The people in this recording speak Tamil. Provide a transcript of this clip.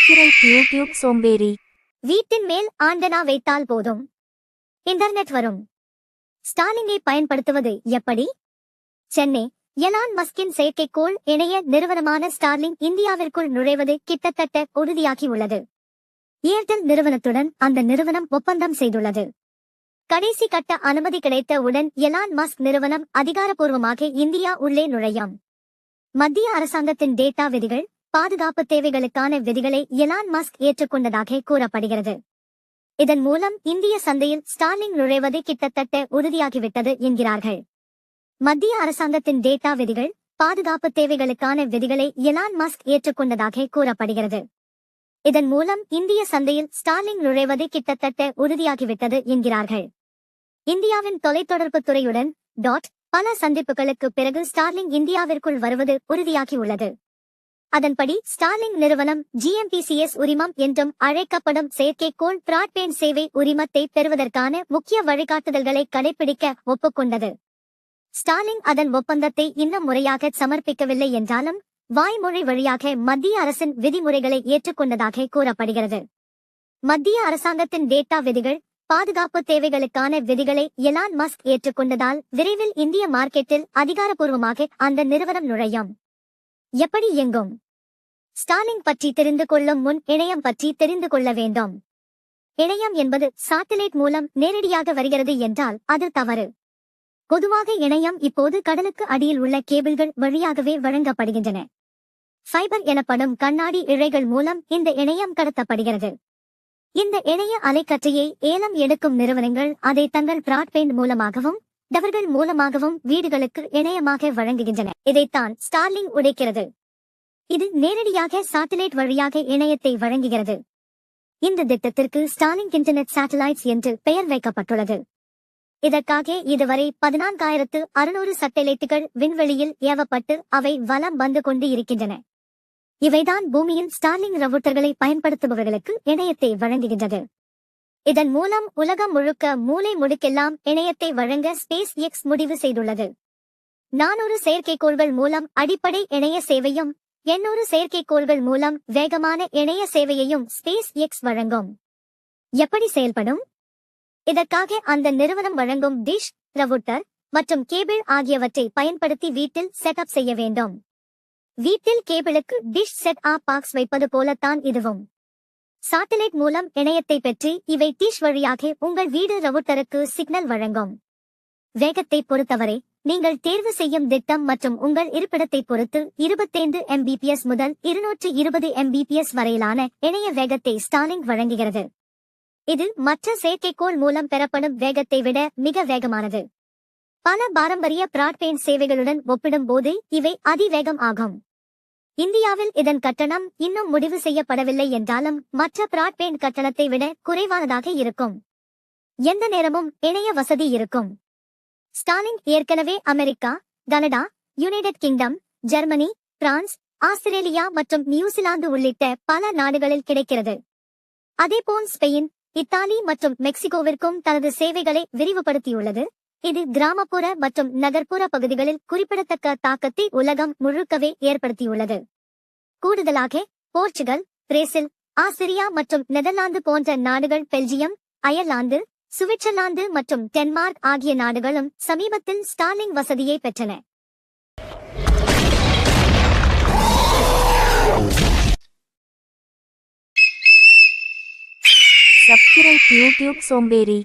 சப்ஸ்கிரைப் யூடியூப் சோம்பேறி. வீட்டின் மேல் ஆண்டனா வைத்தால் போதும், இன்டர்நெட் வரும். ஸ்டார்லிங்கை பயன்படுத்துவது எப்படி? சென்னை எலான் மஸ்கின் செயற்கைக்கோள் இணைய நிறுவனமான ஸ்டார்லிங் இந்தியாவிற்குள் நுழைவது கிட்டத்தட்ட உறுதியாகியுள்ளது. ஏர்டெல் நிறுவனத்துடன் அந்த நிறுவனம் ஒப்பந்தம் செய்துள்ளது. கடைசி கட்ட அனுமதி கிடைத்த உடன் எலான் மஸ்க் நிறுவனம் அதிகாரப்பூர்வமாக இந்தியா உள்ளே நுழையும். மத்திய அரசாங்கத்தின் டேட்டா விதிகள், பாதுகாப்பு தேவைகளுக்கான விதிகளை எலான் மஸ்க் ஏற்றுக்கொண்டதாக கூறப்படுகிறது. இதன் மூலம் இந்திய சந்தையில் ஸ்டார்லிங் நுழைவது கிட்டத்தட்ட உறுதியாகிவிட்டது என்கிறார்கள். மத்திய அரசாங்கத்தின் டேட்டா விதிகள், பாதுகாப்பு தேவைகளுக்கான விதிகளை எலான் மஸ்க் ஏற்றுக்கொண்டதாக கூறப்படுகிறது. இதன் மூலம் இந்திய சந்தையில் ஸ்டார்லிங் நுழைவது கிட்டத்தட்ட உறுதியாகிவிட்டது என்கிறார்கள். இந்தியாவின் தொலைத்தொடர்பு துறையுடன் பல சந்திப்புகளுக்கு பிறகு ஸ்டார்லிங் இந்தியாவிற்குள் வருவது உறுதியாகியுள்ளது. அதன்படி ஸ்டார்லிங் நிறுவனம் GMPCS உரிமம் என்றும் அழைக்கப்படும் செயற்கைக்கோள் பிராட்பேண்ட் சேவை உரிமத்தை பெறுவதற்கான முக்கிய வழிகாட்டுதல்களை கடைபிடிக்க ஒப்புக்கொண்டது. ஸ்டார்லிங் அதன் ஒப்பந்தத்தை இன்னும் முறையாக சமர்ப்பிக்கவில்லை என்றாலும் வாய்மொழி வழியாக மத்திய அரசின் விதிமுறைகளை ஏற்றுக்கொண்டதாக கூறப்படுகிறது. மத்திய அரசாங்கத்தின் டேட்டா விதிகள், பாதுகாப்பு தேவைகளுக்கான விதிகளை எலான் மஸ்க் ஏற்றுக்கொண்டதால் விரைவில் இந்திய மார்க்கெட்டில் அதிகாரப்பூர்வமாக அந்த நிறுவனம் நுழையும். எப்படி இயங்கும்? ஸ்டார்லிங் பற்றி தெரிந்து கொள்ளும் முன் இணையம் பற்றி தெரிந்து கொள்ள வேண்டும். இணையம் என்பது சாட்டிலைட் மூலம் நேரடியாக வருகிறது என்றால் அது தவறு. பொதுவாக இணையம் இப்போது கடலுக்கு அடியில் உள்ள கேபிள்கள் வழியாகவே வழங்கப்படுகின்றன. ஃபைபர் எனப்படும் கண்ணாடி இழைகள் மூலம் இந்த இணையம் கடத்தப்படுகிறது. இந்த இணைய அலைக்கற்றையை ஏலம் எடுக்கும் நிறுவனங்கள் அதை தங்கள் பிராட்பேண்ட் மூலமாகவும் டவர்கள் மூலமாகவும் வீடுகளுக்கு இணையமாக வழங்குகின்றன. இதைத்தான் ஸ்டார்லிங் உடைக்கிறது. இது நேரடியாக சாட்டிலைட் வழியாக இணையத்தை வழங்குகிறது. இந்த திட்டத்திற்கு ஸ்டார்லிங் இன்டர்நெட் சேட்டலைட்ஸ் என்று பெயர் வைக்கப்பட்டுள்ளது. இதற்காக இதுவரை 14,600 சேட்டலைட்டுகள் விண்வெளியில் ஏவப்பட்டு அவை வலம் வந்து கொண்டு இருக்கின்றன. இவைதான் பூமியில் ஸ்டார்லிங் ரவுட்டர்களை பயன்படுத்துபவர்களுக்கு இணையத்தை வழங்குகின்றது. இதன் மூலம் உலகம் முழுக்க மூலை முடுக்கெல்லாம் இணையத்தை வழங்க ஸ்பேஸ் எக்ஸ் முடிவு செய்துள்ளது. 400 செயற்கைக்கோள்கள் மூலம் அடிப்படை இணைய சேவையும் 800 செயற்கைக்கோள்கள் மூலம் வேகமான இணைய சேவையையும் ஸ்பேஸ் எக்ஸ் வழங்கும். எப்படி செயல்படும்? இதற்காக அந்த நிறுவனம் வழங்கும் டிஷ், ரவுட்டர் மற்றும் கேபிள் ஆகியவற்றை பயன்படுத்தி வீட்டில் செட்டப் செய்ய வேண்டும். வீட்டில் கேபிளுக்கு டிஷ் செட் ஆப் பாக்ஸ் வைப்பது போலத்தான் இதுவும். சாட்டிலைட் மூலம் இணையத்தை பெற்று இவை டிஷ் வழியாக உங்கள் வீடு ரவுட்டருக்கு சிக்னல் வழங்கும். வேகத்தை பொறுத்தவரை நீங்கள் தேர்வு செய்யும் திட்டம் மற்றும் உங்கள் இருப்பிடத்தை பொறுத்து 25 Mbps முதல் 220 Mbps வரையிலான இணைய வேகத்தை ஸ்டார்லிங் வழங்குகிறது. இது மற்ற செயற்கைக்கோள் மூலம் பெறப்படும் வேகத்தை விட மிக வேகமானது. பல பாரம்பரிய பிராட்பேண்ட் சேவைகளுடன் ஒப்பிடும்போது இவை அதிவேகம் ஆகும். இந்தியாவில் இதன் கட்டணம் இன்னும் முடிவு செய்யப்படவில்லை என்றாலும் மற்ற பிராட்பேண்ட் கட்டணத்தை விட குறைவானதாக இருக்கும். எந்த நேரமும் இணைய வசதி இருக்கும். ஸ்டார்லிங் ஏற்கனவே America, Canada, United kingdom, Germany, France, Australia மற்றும் நியூசிலாந்து உள்ளிட்ட பல நாடுகளில் கிடைக்கிறது. அதேபோல் ஸ்பெயின், இத்தாலி மற்றும் மெக்சிகோவிற்கும் தனது சேவைகளை விரிவுபடுத்தியுள்ளது. இது கிராமப்புற மற்றும் நகர்ப்புற பகுதிகளில் குறிப்பிடத்தக்க தாக்கத்தை உலகம் முழுக்கவே ஏற்படுத்தியுள்ளது. கூடுதலாக போர்ச்சுகல், பிரேசில், ஆஸ்திரியா மற்றும் நெதர்லாந்து போன்ற நாடுகள், பெல்ஜியம், அயர்லாந்து, சுவிட்சர்லாந்து மற்றும் டென்மார்க் ஆகிய நாடுகளும் சமீபத்தில் ஸ்டார்லிங் வசதியை பெற்றன. சப்ஸ்கிரைப் யூடியூப் சோம்பேறி.